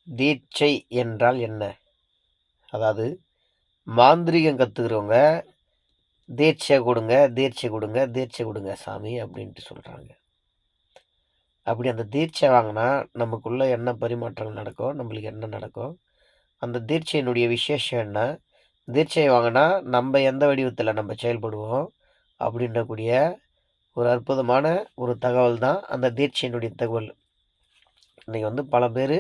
தீட்சை என்றால் என்ன? அதாவது மாந்திரீகம் கத்துக்கிறவங்க தீட்சை கொடுங்க, தீட்சை கொடுங்க, தீட்சை கொடுங்க சாமி அப்படின்ட்டு சொல்றாங்க. அப்படி அந்த தீட்சை வாங்கினா நமக்குள்ள என்ன பரிமாற்றங்கள் நடக்கும்? நம்மளுக்கு என்ன நடக்கும்? அந்த தீட்சையினுடைய விசேஷம் என்ன? தீட்சையை வாங்கினா நம்ம எந்த வடிவத்தில் நம்ம செயல்படுவோம்? அப்படின்றக்கூடிய ஒரு அற்புதமான ஒரு தகவல் தான் அந்த தீட்சையினுடைய தகவல். இன்னைக்கு வந்து பல பேர்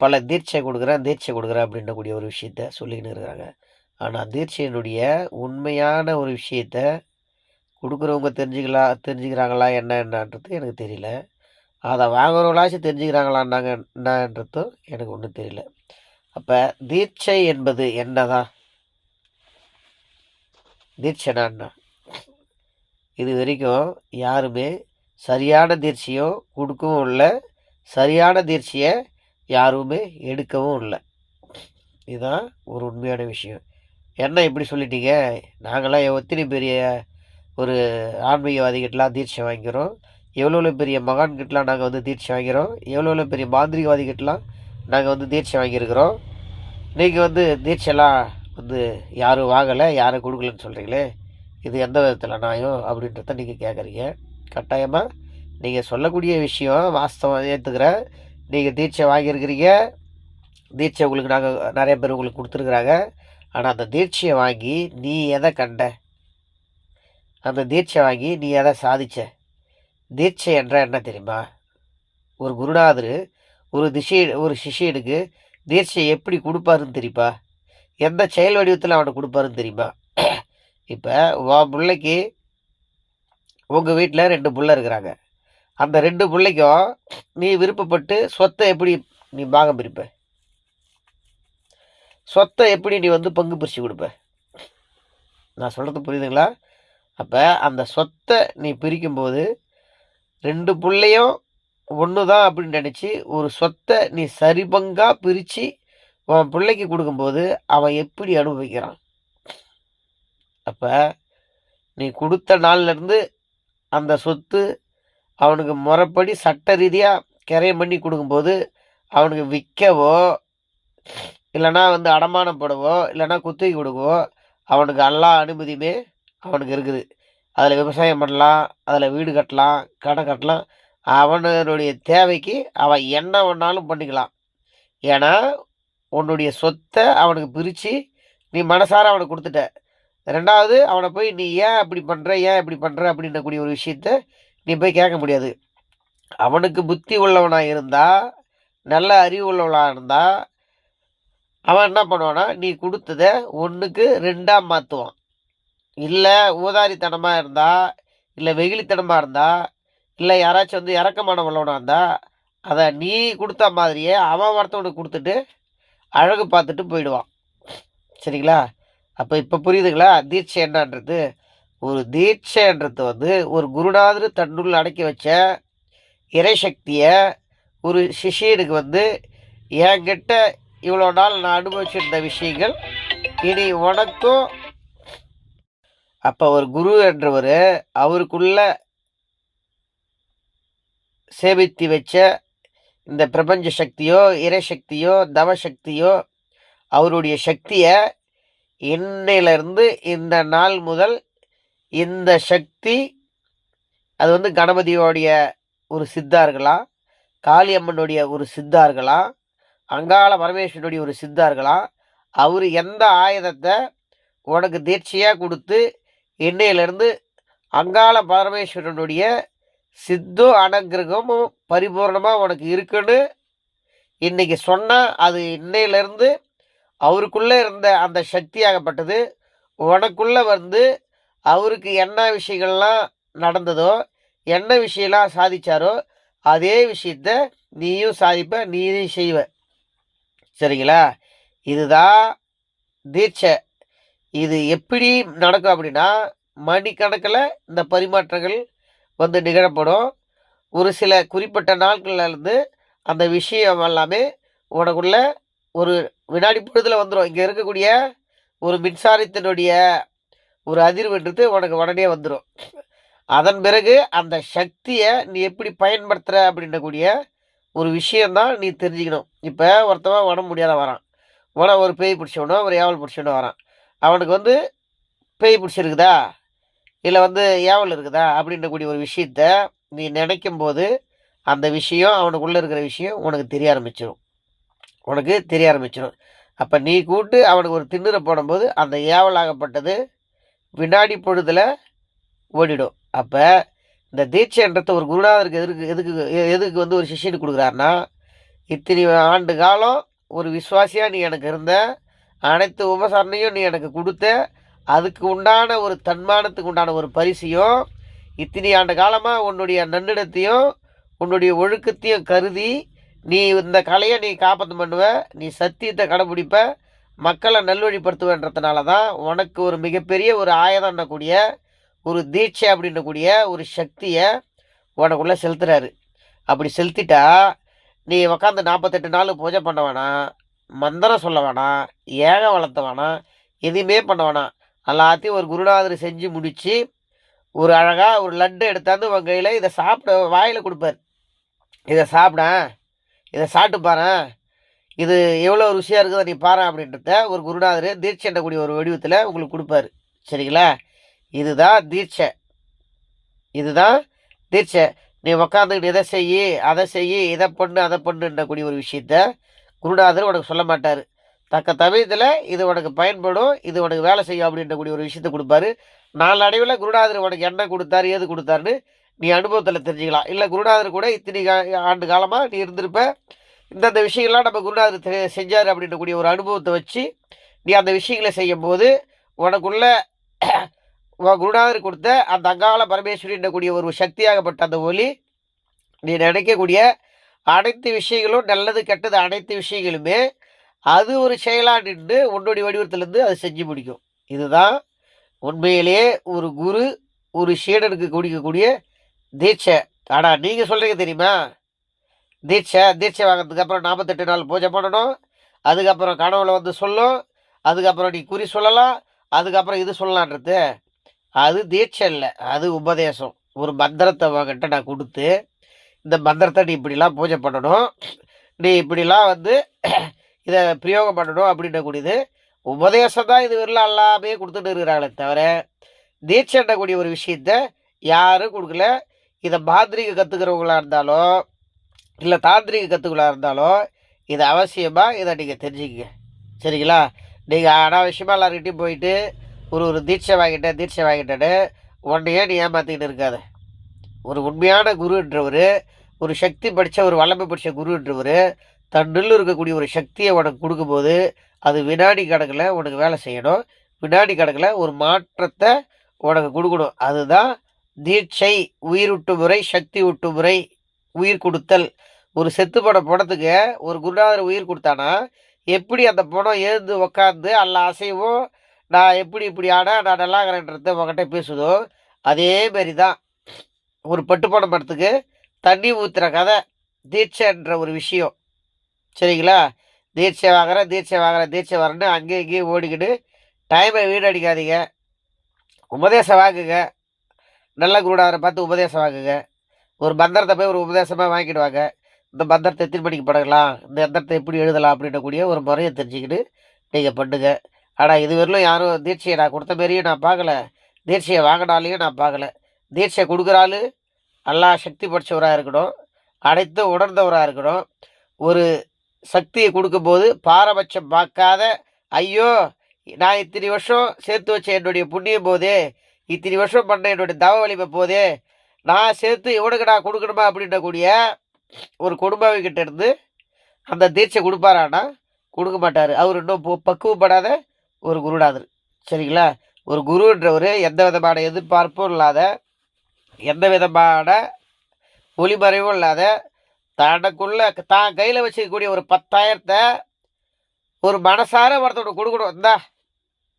பல தீட்சை கொடுக்குறேன், தீட்சை கொடுக்குறேன் அப்படின்றக்கூடிய ஒரு விஷயத்த சொல்லிக்கின்னு இருக்கிறாங்க. ஆனால் தீட்சையினுடைய உண்மையான ஒரு விஷயத்த கொடுக்குறவங்க தெரிஞ்சுக்கிறாங்களா என்னன்றது எனக்கு தெரியல. அதை வாங்குறவங்களாச்சும் என்னன்றதும் எனக்கு ஒன்றும் தெரியல. அப்போ தீட்சை என்பது என்னதான்? தீட்சைனா என்ன? இது வரைக்கும் யாருமே சரியான தீட்சையும் கொடுக்கவும் இல்லை, சரியான தீட்சையை யாருமே எடுக்கவும் இல்லை. இதுதான் ஒரு உண்மையான விஷயம். என்ன இப்படி சொல்லிட்டீங்க? நாங்களாம் எத்தனை பெரிய ஒரு ஆன்மீகவாதிகிட்டலாம் தீட்சை வாங்கிக்கிறோம், எவ்வளோ பெரிய மகான்கிட்டலாம் நாங்கள் வந்து தீட்சை வாங்கிறோம், எவ்வளோ பெரிய மாந்திரிகவாதிகிட்டலாம் நாங்கள் வந்து தீட்சை வாங்கியிருக்கிறோம். நீங்கள் வந்து தீட்சைலாம் வந்து யாரும் வாங்கலை, யாரும் கொடுக்கலன்னு சொல்கிறீங்களே, இது எந்த விதத்தில் நியாயம் அப்படின்றத நீங்கள் கேட்குறீங்க. கட்டாயமாக நீங்கள் சொல்லக்கூடிய விஷயம் வாஸ்தவம் ஏற்றுக்கிறேன். நீங்கள் தீட்சை வாங்கியிருக்கிறீங்க, தீட்சை உங்களுக்கு நாங்கள் நிறைய பேர் உங்களுக்கு கொடுத்துருக்குறாங்க. ஆனால் அந்த தீட்சையை வாங்கி நீ எதை கண்ட? அந்த தீட்சை வாங்கி நீ எதை சாதிச்ச? தீட்சை என்றால் என்ன தெரியுமா? ஒரு குருநாதர் ஒரு சிஷியனுக்கு தீட்சை எப்படி கொடுப்பாருன்னு தெரியுமா? எந்த செயல் வடிவத்தில் அவனை கொடுப்பாருன்னு தெரியுமா? இப்போ உன் பிள்ளைக்கு உங்கள் வீட்டில் 2 பிள்ளை இருக்கிறாங்க. அந்த 2 பிள்ளைக்கும் நீ விருப்பப்பட்டு சொத்தை எப்படி நீ பாகம் பிரிப்ப? சொத்தை எப்படி நீ வந்து பங்கு பிரித்து கொடுப்ப? நான் சொல்கிறது புரியுதுங்களா? அப்போ அந்த சொத்தை நீ பிரிக்கும்போது 2 பிள்ளையும் ஒன்று தான் அப்படின்னு நினச்சி ஒரு சொத்தை நீ சரிபங்காக பிரித்து உன் பிள்ளைக்கு கொடுக்கும்போது அவன் எப்படி அனுபவிக்கிறான்? அப்போ நீ கொடுத்த நாள்லேருந்து அந்த சொத்து அவனுக்கு முறைப்படி சட்ட ரீதியாக கிரையம் பண்ணி கொடுக்கும்போது அவனுக்கு விற்கவோ இல்லைனா வந்து அடமானம் போடவோ இல்லைனா குத்தகை கொடுக்கவோ அவனுக்கு எல்லா அனுமதியுமே அவனுக்கு இருக்குது. அதில் விவசாயம் பண்ணலாம், அதில் வீடு கட்டலாம், கடை கட்டலாம். அவனுடைய தேவைக்கு அவன் என்ன வேணாலும் பண்ணிக்கலாம். ஏன்னா உன்னுடைய சொத்தை அவனுக்கு பிரித்து நீ மனசார அவனுக்கு கொடுத்துட்ட. 2வது அவனை போய் நீ ஏன் அப்படி பண்ணுற, ஏன் இப்படி பண்ணுற அப்படின்றக்கூடிய ஒரு விஷயத்த நீ போய் கேட்க முடியாது. அவனுக்கு புத்தி உள்ளவனாக இருந்தால், நல்ல அறிவு உள்ளவனாக இருந்தால் அவன் என்ன பண்ணுவான்னா நீ கொடுத்ததை 1க்கு 2ஆக மாற்றுவான். இல்லை ஊதாரித்தனமாக இருந்தால், இல்லை வெகுளித்தனமாக இருந்தால், இல்லை யாராச்சும் வந்து இறக்கமான உள்ளவனாக இருந்தால் அதை நீ கொடுத்த மாதிரியே அவன் ஒருத்தவனுக்கு கொடுத்துட்டு அழகு பார்த்துட்டு போயிடுவான். சரிங்களா? அப்போ இப்போ புரியுதுங்களா தீட்சை என்னன்றது? ஒரு தீட்சைன்றது வந்து ஒரு குருநாதர் தன்னுள் அடக்கி வச்ச இறைசக்தியை ஒரு சிஷியனுக்கு வந்து என்கிட்ட இவ்வளோ நாள் நான் அனுபவிச்சிருந்த விஷயங்கள் இனி உனக்கும். அப்போ ஒரு குரு என்றவர் அவருக்குள்ள சேமித்து வச்ச இந்த பிரபஞ்ச சக்தியோ இறைசக்தியோ தவசக்தியோ அவருடைய சக்தியை இன்னையிலிருந்து இந்த நாள் முதல் இந்த சக்தி அது வந்து கணபதியோடைய ஒரு சித்தார்களா, காளியம்மனுடைய ஒரு சித்தார்களா, அங்காள பரமேஸ்வரனுடைய ஒரு சித்தார்களா, அவர் எந்த ஆயுதத்தை உனக்கு தீட்சையாக கொடுத்து இன்னையிலிருந்து அங்காள பரமேஸ்வரனுடைய சித்தோ அனுகிரகமும் பரிபூர்ணமாக உனக்கு இருக்குன்னு இன்னைக்கு சொன்னால் அது இன்னையிலிருந்து அவருக்குள்ளே இருந்த அந்த சக்தியாகப்பட்டது உனக்குள்ளே வந்து அவருக்கு என்ன விஷயங்கள்லாம் நடந்ததோ, என்ன விஷயம்லாம் சாதிச்சாரோ அதே விஷயத்த நீயும் சாதிப்ப, நீயும் செய்வ. சரிங்களா? இதுதான் தீட்சை. இது எப்படி நடக்கும் அப்படின்னா மணிக்கணக்கில் இந்த பரிமாற்றங்கள் வந்து நிகழப்படும். ஒரு சில குறிப்பிட்ட நாட்கள்லேருந்து அந்த விஷயம் எல்லாமே உனக்குள்ள ஒரு வினாடி பொழுதில் வந்துடும். இங்கே இருக்கக்கூடிய ஒரு மின்சாரத்தினுடைய ஒரு அதிர்வுன்றது உனக்கு உடனே வந்துடும். அதன் பிறகு அந்த சக்தியை நீ எப்படி பயன்படுத்துகிற அப்படின்றக்கூடிய ஒரு விஷயந்தான் நீ தெரிஞ்சுக்கணும். இப்போ ஒருத்தவன் உடம்பு முடியாத வரான். ஒரு பேய் பிடிச்சவனோ, ஒரு ஏவல் பிடிச்சவனோ வரான். அவனுக்கு வந்து பேய் பிடிச்சிருக்குதா? இல்ல வந்து ஏவல் இருக்குதா? அப்படின்றக்கூடிய ஒரு விஷயத்த நீ நினைக்கும்போது, அந்த விஷயம் அவனுக்குள்ள இருக்கிற விஷயம் உனக்கு தெரிய ஆரம்பிச்சுரும். உனக்கு தெரிய ஆரம்பிச்சுரும். அப்ப நீ கூட்டு அவனுக்கு ஒரு திண்ணூற போடும்போது, அந்த ஏவலாகப்பட்டது வினாடி பொழுதுல ஓடிடும். அப்ப இந்த தீட்சைன்றது ஒரு குருநாதருக்கு எதுக்கு வந்து ஒரு சிஷ்யனுக்கு குடுக்குறாருன்னா, இத்தனை ஆண்டு காலம் ஒரு விசுவாசியா நீ எனக்கு இருந்த. அனைத்து உபசரணையும் நீ எனக்கு குடுத்த. அதுக்கு உண்டான ஒரு தன்மானத்துக்கு உண்டான ஒரு பரிசையும், இத்தனை ஆண்டு காலமா உன்னுடைய நன்னிடத்தையும், உன்னுடைய ஒழுக்கத்தையும் கருதி, நீ இந்த கலையை நீ காப்பாத்து பண்ணுவ. நீ சத்தியத்தை கடைபிடிப்ப. மக்களை நல்வழிப்படுத்துவன்றதுனால தான் உனக்கு ஒரு மிகப்பெரிய ஒரு ஆயுதம்னக்கூடிய ஒரு தீட்சை அப்படின்றக்கூடிய ஒரு சக்தியை உனக்குள்ள செலுத்துறாரு. அப்படி செலுத்திட்டா நீ உக்காந்து 48 நாள் பூஜை பண்ண வேணாம், மந்திரம் சொல்ல வேணாம், ஏக வளர்த்த வேணாம், எதுவுமே பண்ண வேணாம். எல்லாத்தையும் ஒரு குருநாதர் செஞ்சு முடிச்சு, ஒரு அழகா ஒரு லட்டு எடுத்தாந்து உன் கையில் இதை சாப்பிட வாயில் கொடுப்பார். இதை சாப்பிடேன், இதை சாப்பிட்டு பாரேன், இது எவ்வளோ ருசியாக இருக்குதோ நீ பாரு அப்படின்றத ஒரு குருநாதர் தீட்சைன்றக்கூடிய ஒரு வடிவத்தில் உங்களுக்கு கொடுப்பாரு. சரிங்களா? இதுதான் தீட்சை. இதுதான் தீட்சை. நீ உக்காந்துக்கிட்டு இதை செய்யி, அதை செய்யி, இதை பண்ணு, அதை பண்ணுன்றக்கூடிய ஒரு விஷயத்த குருநாதர் உனக்கு சொல்ல மாட்டார். தக்க சமயத்தில் இது உனக்கு பயன்படும், இது உனக்கு வேலை செய்யும் அப்படின்றக்கூடிய ஒரு விஷயத்த கொடுப்பாரு. நாளடைவில் குருநாதர் உனக்கு என்ன கொடுத்தாரு, ஏது கொடுத்தாருன்னு நீ அனுபவத்தில் தெரிஞ்சுக்கலாம். இல்லை குருநாதர் கூட இத்தனை ஆண்டு காலமாக நீ இருந்திருப்ப. இந்தந்த விஷயங்கள்லாம் நம்ம குருநாதர் செஞ்சார் அப்படின்றக்கூடிய ஒரு அனுபவத்தை வச்சு நீ அந்த விஷயங்களை செய்யும்போது உனக்குள்ள குருநாதர் கொடுத்த அந்த அங்காள பரமேஸ்வரின்றக்கூடிய ஒரு சக்தியாகப்பட்ட அந்த ஒளி நீ நினைக்கக்கூடிய அனைத்து விஷயங்களும் நல்லது கெட்டது அனைத்து விஷயங்களுமே அது ஒரு செயலாக நின்று உன்னுடைய வடிவத்திலிருந்து அது செஞ்சு முடிக்கும். இதுதான் உண்மையிலேயே ஒரு குரு ஒரு சீடனுக்கு குடிக்கக்கூடிய தீட்சை. ஆனால் நீங்கள் சொல்கிறீங்க தெரியுமா, தீட்சை வாங்கிறதுக்கு அப்புறம் 48 நாள் பூஜை பண்ணணும், அதுக்கப்புறம் கனவுல வந்து சொல்லும், அதுக்கப்புறம் நீ குறி சொல்லலாம், அதுக்கப்புறம் இது சொல்லலான்றது. அது தீட்சை இல்லை, அது உபதேசம். ஒரு மந்திரத்தை வாங்கிட்ட நான் கொடுத்து, இந்த மந்திரத்தை நீ இப்படிலாம் பூஜை பண்ணணும், நீ இப்படிலாம் வந்து இதை பிரயோகம் பண்ணணும் அப்படின்றக்கூடியது உபதேசம் தான். இது வரலாம் எல்லாமே கொடுத்துட்டு இருக்கிறாங்களே தவிர தீட்சைன்றக்கூடிய ஒரு விஷயத்த யாரும் கொடுக்கல. இதை மாந்திரிக கற்றுக்கிறவங்களா இருந்தாலும் இல்லை தாந்திரிக கற்றுக்களாக இருந்தாலும் இது அவசியமாக இதை நீங்கள் தெரிஞ்சுக்கங்க. சரிங்களா? நீங்கள் அனாவசியமாக எல்லாருக்கிட்டையும் போயிட்டு ஒரு தீட்சை வாங்கிட்டேன்னு உன்னையே நீ ஏமாற்றிக்கிட்டு இருக்காத. ஒரு உண்மையான குருன்றவர், ஒரு சக்தி படித்த ஒரு வல்லமை படித்த குருன்றவர் தன்னில் இருக்கக்கூடிய ஒரு சக்தியை உனக்கு கொடுக்கும்போது அது வினாடி கணக்கில் உனக்கு வேலை செய்யணும். வினாடி கணக்கில் ஒரு மாற்றத்தை உனக்கு கொடுக்கணும். அதுதான் தீட்சை. உயிரூட்டு முறை, சக்தி ஊட்டு முறை, உயிர் கொடுத்தல். ஒரு செத்து போன பணத்துக்கு ஒரு குருநாதர் உயிர் கொடுத்தானா எப்படி அந்த பணம் எழுந்து உக்காந்து அல்ல அசைவும் நான் இப்படி ஆனால் நான் நல்லா இருக்கிறேன்றத உங்ககிட்ட பேசுதோ அதே மாரி தான் ஒரு பட்டுப்போன மரத்துக்கு தண்ணி ஊற்றுற கதை தீட்சைன்ற ஒரு விஷயம். சரிங்களா? தீட்சை வரேன்னு அங்கேயும் இங்கேயும் ஓடிக்கிட்டு டைமை வீணடிக்காதீங்க. உபதேசம் வாங்குங்க. நல்ல குருநாதரை பார்த்து உபதேசம் வாங்குங்க. ஒரு மந்திரத்தை போய் ஒரு உபதேசமாக வாங்கிடுவாங்க. இந்த மந்திரத்தை எத்தனை மணிக்கு பழகலாம், இந்த மந்திரத்தை எப்படி எழுதலாம் அப்படின்றக்கூடிய ஒரு முறையை தெரிஞ்சுக்கிட்டு நீங்கள் பண்ணுங்க. ஆனால் இதுவரையிலும் யாரும் தீட்சையை நான் கொடுத்த மாரியும் நான் பார்க்கல, தீட்சையை வாங்கினாலையும் நான் பார்க்கல. தீட்சை கொடுக்குறாள் எல்லா சக்தி படித்தவராக இருக்கணும், அனைத்தும் உணர்ந்தவராக இருக்கணும். ஒரு சக்தியை கொடுக்கும்போது பாரபட்சம் பார்க்காத, ஐயோ நான் இத்தனை வருஷம் சேர்த்து வச்ச என்னுடைய புண்ணியம் போதே, இத்தனை வருஷம் பண்ண என்னுடைய தவ வலிமை போதே, நான் சேர்த்து இவனுக்கு நான் கொடுக்கணுமா அப்படின்றக்கூடிய ஒரு குடும்பக்கிட்ட இருந்து அந்த தீட்சை கொடுப்பாரானா கொடுக்க மாட்டார். அவர் இன்னும் பக்குவப்படாத ஒரு குருநாதர். சரிங்களா? ஒரு குருன்றவர் எந்த விதமான எதிர்பார்ப்பும் இல்லாத, எந்த விதமான ஒளிமறைவும் இல்லாத, தனக்குள்ள தான் கையில் வச்சுக்கக்கூடிய ஒரு 10,000 ஒரு மனசார ஒருத்தவனுக்கு கொடுக்கணும். இந்தா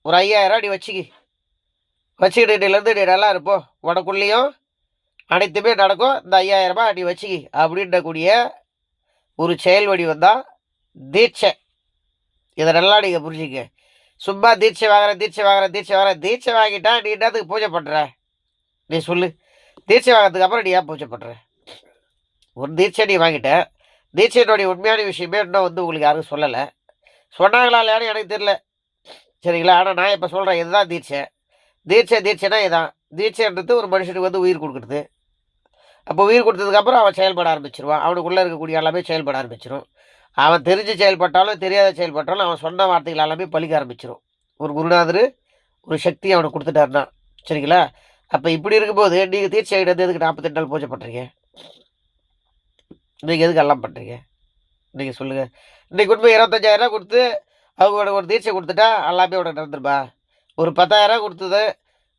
ஒரு 5,000 நீ வச்சுக்கிட்டு இன்னிலேருந்து நீ நல்லா இருப்போம், உனக்குள்ளேயும் அனைத்துமே நடக்கும், இந்த 5,000 நீ வச்சுக்கி அப்படின்றக்கூடிய ஒரு செயல் வடிவம் தான் தீட்சை. இதை நல்லா நீங்கள் புரிஞ்சுக்க. சும்மா தீட்சை வாங்குறேன் தீட்சை வாங்கிட்டா நீ என்னத்துக்கு பூஜை பண்ணுற? நீ சொல்லு. தீட்சை வாங்கிறதுக்கு அப்புறம் நீ ஏன் பூஜை பண்ணுற? ஒரு தீட்சை நீ வாங்கிட்ட, தீட்சையினுடைய உண்மையான விஷயமே இன்னும் வந்து உங்களுக்கு யாரும் சொல்லலை. சொன்னாங்களா இல்லையான்னு எனக்கு தெரியல. சரிங்களா? ஆனால் நான் இப்போ சொல்கிறேன், இதுதான் தீட்சை. தீட்சைனா இதான். தீட்சைன்றது ஒரு மனுஷனுக்கு வந்து உயிர் கொடுக்குறது. அப்போ உயிர் கொடுத்ததுக்கப்புறம் அவன் செயல்பட ஆரம்பிச்சிருவான். அவனுக்குள்ளே இருக்கக்கூடிய எல்லாமே செயல்பட ஆரம்பிச்சிடும். அவன் தெரிஞ்சு செயல்பட்டாலும் தெரியாத செயல்பட்டாலும் அவன் சொன்ன வார்த்தைகள் எல்லாமே பலிக்க ஆரம்பிச்சிடும். ஒரு குருநாதர் ஒரு சக்தி அவனுக்கு கொடுத்துட்டாருன்னா. சரிங்களா? அப்போ இப்படி இருக்கும்போது நீங்கள் தீட்சை ஆகிட்டு எதுக்கு 48 நாள் பூஜை பண்ணுறீங்க? நீங்கள் எதுக்கு எல்லாம் பண்ணுறீங்க? நீங்கள் சொல்லுங்கள். இன்றைக்கி உண்மை 25,000 கொடுத்து அவங்க ஒரு தீட்சை கொடுத்துட்டா எல்லாமே உனக்கு நடந்துருப்பா? ஒரு 10,000 கொடுத்தது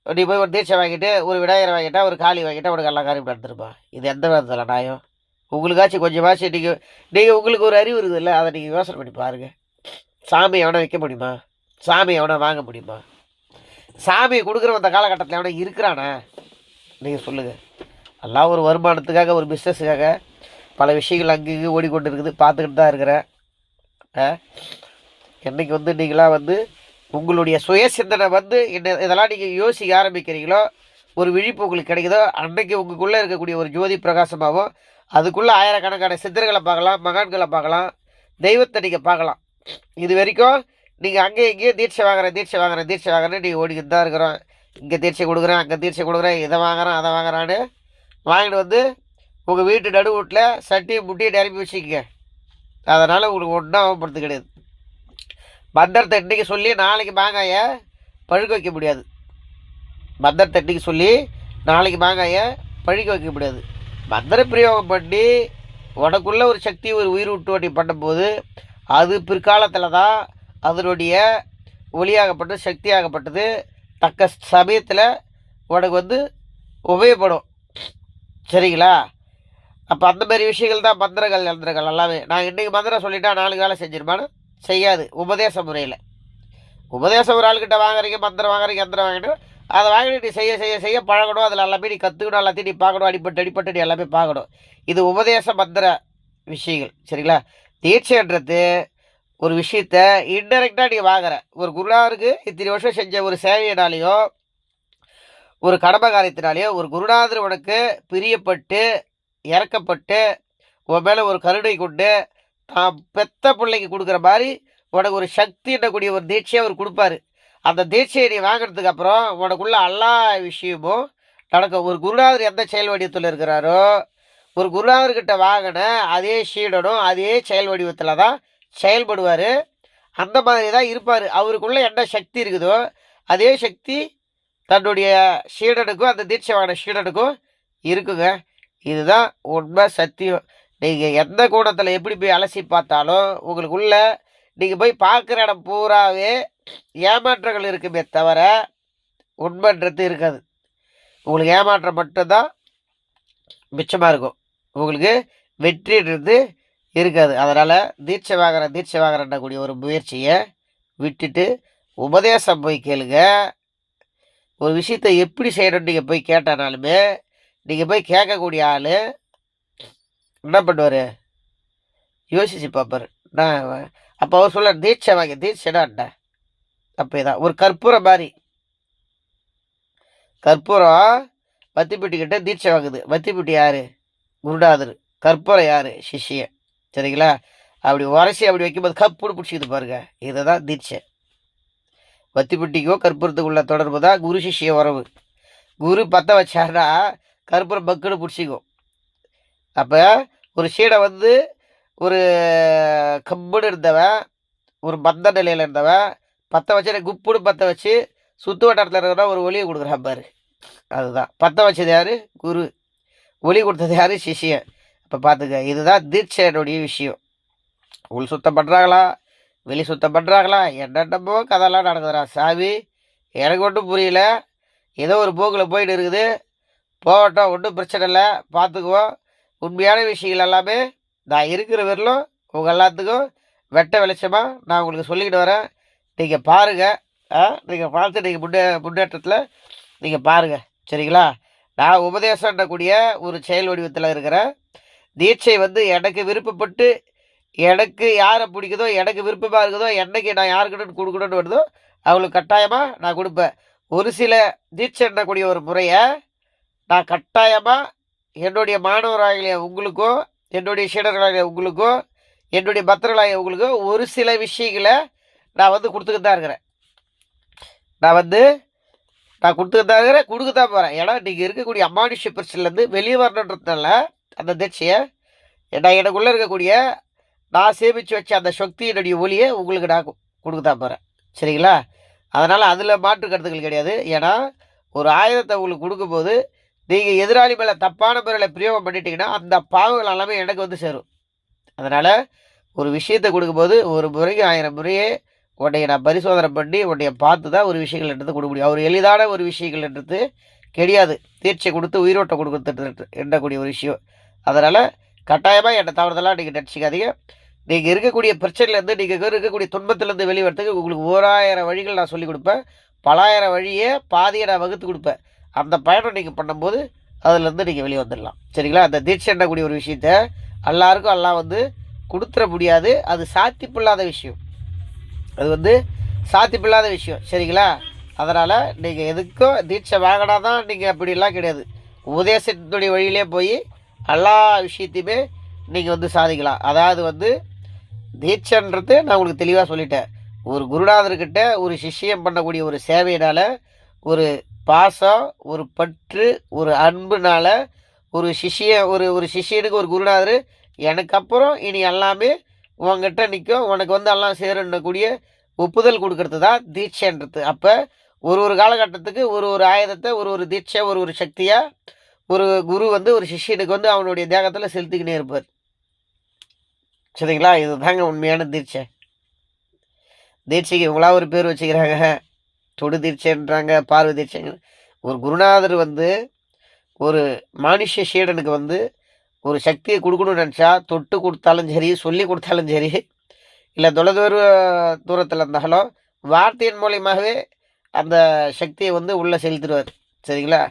நீ போய் ஒரு தீட்சை வாங்கிட்டு ஒரு விநாயகரை வாங்கிட்டா ஒரு காளி வாங்கிட்டா உனக்கு எல்லா காரியம் நடந்துருப்பா? இது எந்த விதத்தில் நியாயம்? உங்களுக்காச்சும் கொஞ்சமாச்சும் நீங்கள் உங்களுக்கு ஒரு அறிவு இருக்குது இல்லை, அதை நீங்கள் யோசனை பண்ணி பாருங்கள். சாமி எவனை வைக்க முடியுமா? சாமி எவனை வாங்க முடியுமா? சாமி கொடுக்குற அந்த காலகட்டத்தில் எவனை இருக்கிறானா? நீங்கள் சொல்லுங்கள். எல்லாம் ஒரு வருமானத்துக்காக ஒரு பிஸ்னஸுக்காக பல விஷயங்கள் அங்கேயும் ஓடிக்கொண்டு இருக்குது, பார்த்துக்கிட்டு தான் இருக்கிறேன். என்றைக்கு வந்து நீங்களாம் வந்து உங்களுடைய சுய சிந்தனை வந்து இதெல்லாம் நீங்கள் யோசிக்க ஆரம்பிக்கிறீங்களோ, ஒரு விழிப்பு உங்களுக்கு கிடைக்குதோ, அன்றைக்கு உங்களுக்குள்ளே இருக்கக்கூடிய ஒரு ஜோதி பிரகாசமாகவும் அதுக்குள்ளே ஆயிரக்கணக்கான சித்தர்களை பார்க்கலாம், மகான்களை பார்க்கலாம், தெய்வத்தை நீங்கள் பார்க்கலாம். இது வரைக்கும் நீங்கள் அங்கேயும் இங்கேயும் தீட்சை வாங்குறேன்னு நீங்கள் ஓடிக்கிட்டு தான் இருக்கிறோம். இங்கே தீட்சை கொடுக்குறேன், அங்கே தீட்சை கொடுக்குறேன், இதை வாங்குறேன் அதை வாங்குறான்னு வாங்கிட்டு வந்து உங்கள் வீட்டு நடு வீட்டில் சட்டி முட்டியை நிரப்பி வச்சுக்கங்க. அதனால் உங்களுக்கு ஒன்றும் ஆகப்படுறது கிடையாது. மந்திரத்தை இன்றைக்கி சொல்லி நாளைக்கு மாங்காயை பழுக்க வைக்க முடியாது. மந்திரத்தை இன்றைக்கி சொல்லி நாளைக்கு மாங்காயை பழுக்க வைக்க முடியாது. மந்திர பிரயோகம் பண்ணி உனக்குள்ளே ஒரு சக்தி ஒரு உயிர் விட்டு பண்ணும்போது அது பிற்காலத்தில் தான் அதனுடைய ஒளியாகப்பட்டது சக்தியாகப்பட்டது தக்க சமயத்தில் உனக்கு வந்து உபயோகப்படும். சரிங்களா? அப்போ அந்த மாதிரி விஷயங்கள் தான் மந்திரங்கள் யந்திரங்கள் எல்லாமே. நான் இன்றைக்கி மந்திரம் சொல்லிட்டா நாளைக்கு வேலை செஞ்சிருமான்னு செய்யாது. உபதேச முறையில் உபதேசம் ஒரு ஆள்கிட்ட வாங்குறீங்க, மந்திரம் வாங்குறீங்க, யந்திரம் வாங்கிட்டு அதை வாங்கிட்டு நீ செய்ய பழகணும். அதில் எல்லாமே நீ கற்றுக்கணும், எல்லாத்தையும் நீ பார்க்கணும், அடிப்பட்டு நீ எல்லாமே பார்க்கணும். இது உபதேச மந்திர விஷயங்கள். சரிங்களா? தீட்சைன்றது ஒரு விஷயத்த இன்டெரக்டாக நீ வாங்குற. ஒரு குருநாதருக்கு இத்தனை வருஷம் செஞ்ச ஒரு சேவையினாலேயோ ஒரு கடமை காரியத்தினாலேயோ ஒரு குருநாதர் உனக்கு பிரியப்பட்டு இறக்கப்பட்டு உன் மேலே ஒரு கருணை கொண்டு தான் பெத்த பிள்ளைக்கு கொடுக்குற மாதிரி உனக்கு ஒரு சக்தி என்னக்கூடிய ஒரு தீட்சையை அவர் கொடுப்பாரு. அந்த தீட்சையை நீ வாங்கினதுக்கு அப்புறம் உனக்குள்ள எல்லா விஷயமும் நடக்கும். ஒரு குருநாதர் எந்த செயல் வடிவத்தில் இருக்கிறாரோ ஒரு குருநாதர்கிட்ட வாங்கின அதே சீடனும் அதே செயல் வடிவத்தில் தான் செயல்படுவார். அந்த மாதிரி தான் இருப்பார். அவருக்குள்ளே என்ன சக்தி இருக்குதோ அதே சக்தி தன்னுடைய சீடனுக்கும் அந்த தீட்சை வாங்கின சீடனுக்கும் இருக்குங்க. இதுதான் உண்மை சத்தியம். நீங்கள் எந்த கோணத்தில் எப்படி போய் அலசி பார்த்தாலும் உங்களுக்குள்ள நீங்கள் போய் பார்க்குற இடம் பூராவே ஏமாற்றங்கள் இருக்குமே தவிர உண்மைன்றது இருக்காது. உங்களுக்கு ஏமாற்றம் மட்டும்தான் மிச்சமாக இருக்கும், உங்களுக்கு வெற்றின்றது இருக்காது. அதனால் தீட்சை வாங்குறக்கூடிய ஒரு முயற்சியை விட்டுட்டு உபதேசம் போய் கேளுங்க. ஒரு விஷயத்தை எப்படி செய்யணும்னு நீங்கள் போய் கேட்டானாலுமே நீங்கள் போய் கேட்கக்கூடிய ஆள் என்ன பண்ணுவார்? யோசிச்சு பார்ப்பார். நான் அப்போ அவர் சொல்ல தீட்சைடான்ட்ட அப்போ இதான் ஒரு கற்பூரம் மாதிரி. கற்பூரம் வத்திப்பெட்டிக்கிட்ட தீட்சை வாங்குது. வத்திப்பெட்டி யார்? குருநாதர். கற்பூரம் யார்? சிஷ்யன். சரிங்களா? அப்படி உரசி அப்படி வைக்கும்போது கப்புன்னு பிடிச்சிக்கிது பாருங்க. இதை தான் தீட்சை. வத்திப்பெட்டிக்கோ கற்பூரத்துக்குள்ள தொடர்பு தான் குரு சிஷ்ய உறவு. குரு பற்ற வச்சாருன்னா கற்பூரம் பக்குன்னு பிடிச்சிக்கும். அப்போ ஒரு சீடை வந்து ஒரு கம்புன்னு இருந்தவன் ஒரு மந்த நிலையில் இருந்தவன் பற்ற வச்சு குப்புன்னு பற்ற வச்சு சுற்று வட்டாரத்தில் இருக்கிற ஒரு ஒளியை கொடுக்குறான் பாரு. அதுதான் பற்ற வச்சது யார்? குரு. ஒளி கொடுத்தது யார்? சிஷ்யன். இப்போ பார்த்துக்க, இதுதான் தீட்சையினுடைய விஷயம். உள் சுத்தம் பண்ணுறாங்களா, வெளி சுத்தம் பண்ணுறாங்களா, என்னென்னமோ கதையெல்லாம் நடக்குதுடா சாமி. எனக்கு ஒன்றும் புரியல. ஏதோ ஒரு போக்கில் போயிட்டு இருக்குது. போகட்டும், ஒன்றும் பிரச்சனை இல்லை, பார்த்துக்குவோம். உண்மையான விஷயங்கள் எல்லாமே நான் இருக்கிற வரலும் உங்கள் எல்லாத்துக்கும் வெட்ட வெளிச்சமாக நான் உங்களுக்கு சொல்லிக்கிட்டு வரேன். நீங்கள் பாருங்கள். நீங்கள் பார்த்து நீங்கள் முன்னேற்றத்தில் நீங்கள் பாருங்கள். சரிங்களா? நான் உபதேசம்ன்றக்கூடிய ஒரு செயல் வடிவத்தில் இருக்கிறேன். தீட்சை வந்து எனக்கு விருப்பப்பட்டு எனக்கு யாரை பிடிக்குதோ எனக்கு விருப்பமாக இருக்குதோ என்னைக்கு நான் யாருக்கிட்ட கொடுக்கணும்னு வருதோ அவங்களுக்கு கட்டாயமாக நான் கொடுப்பேன். ஒரு சில தீட்சைன்றக்கூடிய ஒரு முறையை நான் கட்டாயமாக என்னுடைய மாணவராகிய உங்களுக்கும் என்னுடைய சீடர்களாகிய உங்களுக்கோ என்னுடைய பக்தர்களாகிய உங்களுக்கோ ஒரு சில விஷயங்களை நான் வந்து கொடுத்துக்கிட்டு தான் இருக்கிறேன். நான் கொடுத்துக்கிட்டு தான் இருக்கிறேன், கொடுக்க தான் போகிறேன். ஏன்னா நீங்கள் இருக்கக்கூடிய அமானுஷ்ய பிரச்சனைலேருந்து வெளியே வரணுன்றதுனால அந்த தீட்சையை நான் எனக்குள்ளே இருக்கக்கூடிய நான் சேமித்து வச்ச அந்த சக்தியினுடைய ஒளியை உங்களுக்கு நான் கொடுக்க தான் போகிறேன். சரிங்களா? அதனால் அதில் மாற்று கருத்துக்கள் கிடையாது. ஏன்னா ஒரு ஆயுதத்தை உங்களுக்கு கொடுக்கும்போது நீங்கள் எதிராளி மேலே தப்பான முறையில் பிரயோகம் பண்ணிட்டீங்கன்னா அந்த பாவங்கள் எல்லாமே எனக்கு வந்து சேரும். அதனால் ஒரு விஷயத்தை கொடுக்கும்போது ஒரு முறைக்கு 1000 முறையே உன்னைய நான் பரிசோதனை பண்ணி உன்னைய பார்த்து தான் ஒரு விஷயங்கள் என்றது கொடுக்க முடியும். அவர் எளிதான ஒரு விஷயங்கள் என்றது கிடையாது. தீட்சை கொடுத்து உயிரோட்டம் கொடுக்குறது எண்ணக்கூடிய ஒரு விஷயம். அதனால் கட்டாயமாக என்னை தவறுதெல்லாம் நீங்கள் நினச்சிக்காதீங்க. நீங்கள் இருக்கக்கூடிய பிரச்சனையிலேருந்து நீங்கள் இருக்கக்கூடிய துன்பத்திலேருந்து வெளிவரத்துக்கு உங்களுக்கு 1000 வழிகள் நான் சொல்லிக் கொடுப்பேன். பலாயிரம் வழியே பாதியை நான் வகுத்து கொடுப்பேன். அந்த பயணம் நீங்கள் பண்ணும்போது அதுலேருந்து நீங்கள் வெளியே வந்துடலாம். சரிங்களா? அந்த தீட்சை எண்ணக்கூடிய ஒரு விஷயத்த எல்லாருக்கும் எல்லாம் வந்து கொடுத்துட முடியாது. அது சாத்தியமில்லாத விஷயம். அது வந்து சாத்தியமில்லாத விஷயம். சரிங்களா? அதனால் நீங்கள் எதுக்கும் தீட்சை வாங்கினா தான் நீங்கள் அப்படிலாம் கிடையாது. உபதேசத்தினுடைய வழியிலே போய் எல்லா விஷயத்தையுமே நீங்கள் வந்து சாதிக்கலாம். அதாவது வந்து தீட்சைன்றது நான் உங்களுக்கு தெளிவாக சொல்லிட்டேன். ஒரு குருநாதர்கிட்ட ஒரு சிஷ்யம் பண்ணக்கூடிய ஒரு சேவையினால், ஒரு பாசம், ஒரு பற்று, ஒரு அன்புனால ஒரு சிஷ்யனுக்கு ஒரு குருநாதர் எனக்கு அப்புறம் இனி எல்லாமே உங்ககிட்ட நிற்கும், உனக்கு வந்து எல்லாம் சேருன்னக்கூடிய ஒப்புதல் கொடுக்கறது தான் தீட்சைன்றது. அப்போ ஒரு காலகட்டத்துக்கு ஒரு ஆயுதத்தை ஒரு தீட்சை ஒரு சக்தியாக ஒரு குரு வந்து ஒரு சிஷ்யனுக்கு வந்து அவனுடைய தேகத்தில் செலுத்திக்கினே இருப்பார். சரிங்களா? இது தாங்க உண்மையான தீட்சை. தீட்சைக்கு இவங்களா ஒரு பேர் வச்சுக்கிறாங்க, தொடு தீட்சைன்றாங்க, பார்வை தீட்சைங்க. ஒரு குருநாதர் வந்து ஒரு மானுஷ்ய சீடனுக்கு வந்து ஒரு சக்தியை கொடுக்கணும்னு நினச்சா தொட்டு கொடுத்தாலும் சரி, சொல்லி கொடுத்தாலும் சரி, இல்லை தூரத்தில் இருந்தாலும் வார்த்தையின் மூலியமாகவே அந்த சக்தியை வந்து உள்ளே செலுத்திடுவார். சரிங்களா?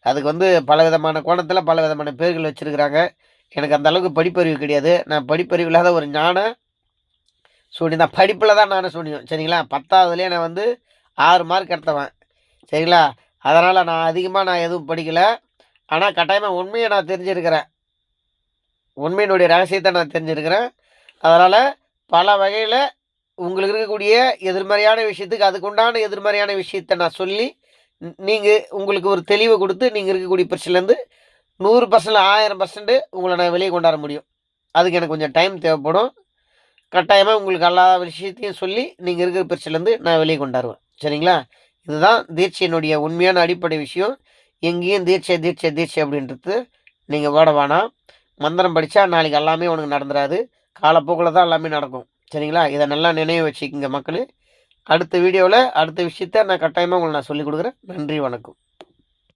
அதுக்கு வந்து பல விதமான கோணத்தில் பல விதமான பேர்கள் வச்சுருக்கிறாங்க. எனக்கு அந்த அளவுக்கு படிப்பறிவு கிடையாது. நான் படிப்பறிவு இல்லாத ஒரு ஞான சூனியம் தான். படிப்பில் தான் நான் சூனியம். சரிங்களா? 10வதுலேயே நான் வந்து 6 மார்க் எடுத்தவன். சரிங்களா? அதனால் நான் அதிகமாக எதுவும் படிக்கலை. ஆனால் கட்டாயமாக உண்மையை நான் தெரிஞ்சிருக்கிறேன். உண்மையினுடைய ரகசியத்தை நான் தெரிஞ்சிருக்கிறேன். அதனால் பல வகையில் உங்களுக்கு இருக்கக்கூடிய எதிர்மறையான விஷயத்துக்கு அதுக்குண்டான எதிர்மறையான விஷயத்தை நான் சொல்லி நீங்கள் உங்களுக்கு ஒரு தெளிவை கொடுத்து நீங்கள் இருக்கக்கூடிய பிரச்சனைலேருந்து 100% 1000% உங்களை நான் வெளியே கொண்டாட முடியும். அதுக்கு எனக்கு கொஞ்சம் டைம் தேவைப்படும். கட்டாயமாக உங்களுக்கு எல்லா விஷயத்தையும் சொல்லி நீங்கள் இருக்கிற பிரச்சனைலேருந்து நான் வெளியே கொண்டாடுவேன். சரிங்களா? இதுதான் தீட்சையினுடைய உண்மையான அடிப்படை விஷயம். எங்கேயும் தீட்சை அப்படின்றது நீங்கள் ஓட வேணாம். மந்திரம் படித்தா நாளைக்கு எல்லாமே உனக்கு நடந்துடாது. காலப்போக்கில் தான் எல்லாமே நடக்கும். சரிங்களா? இதை நல்லா நினைவு வச்சுக்கோங்க மக்களே. அடுத்த வீடியோவில் அடுத்த விஷயத்த நான் கட்டாயமாக உங்களுக்கு நான் சொல்லிக் கொடுக்குறேன். நன்றி, வணக்கம்.